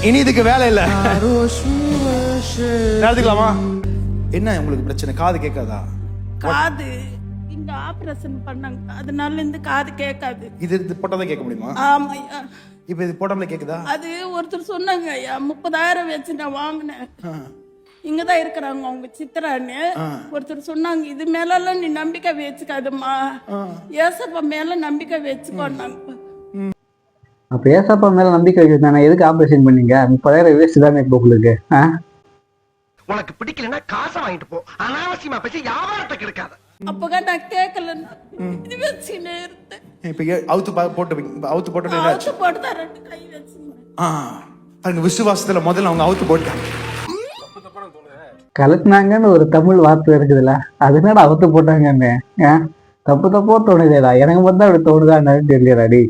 இனி இதுக்கு வேலை இல்ல. எடுத்துக்கலாமா? என்ன உங்களுக்கு பிரச்சனை? காது கேட்காதா? காது இங்க ஆபரேஷன் பண்ணாங்க, அதனால இந்த காது கேட்காது. இது போட்டாதான் கேட்க முடியுமா? ஆமாய்யா. இப்ப இது போட்டாமல கேக்குதா? அது ஒருத்தர் சொன்னாங்க ஐயா, 30,000 வச்சு நான் வாங்கினேன். இங்கதான் இருக்கிறாங்க அவங்க சித்ரான்னு. ஒருத்தர் சொன்னாங்க, இது மேலாம் நீ நம்பிக்கை வச்சுக்காதம்மா, ஏசப்பா மேல நம்பிக்கை வச்சுக்கோன்னாங்க. அப்ப ஏசப்பா மேல நம்பிக்கை வச்சிருந்தானே, எதுக்கு ஆபரேஷன் பண்ணீங்க? 30,000 வேஸ்ட் தானே இப்போ உங்களுக்கு. உனக்கு பிடிக்கலன்னா காசை வாங்கிட்டு போ, அனாவசியமா பேசி வியாபாரத்தை கெடுக்காத. அப்பக நான் கேட்கல, இது வச்சுக்கினே இருந்தேன். இப்ப அவுத்து போட்டு அவுத்து போட்டு 2 கை வச்சுருந்தேன். விசுவாசத்துல முதல்ல அவங்க அவுத்து போட்டாங்க. கலக்குனாங்கன்னு ஒரு தமிழ் வார்த்தை இருக்குதுல்ல, அதனால அவுத்து போட்டாங்கன்னு. தப்பு தப்போ தோணுதேடா, எனக்கு மட்டும் அப்படி தோணுதான்னு தெரியலடாடி.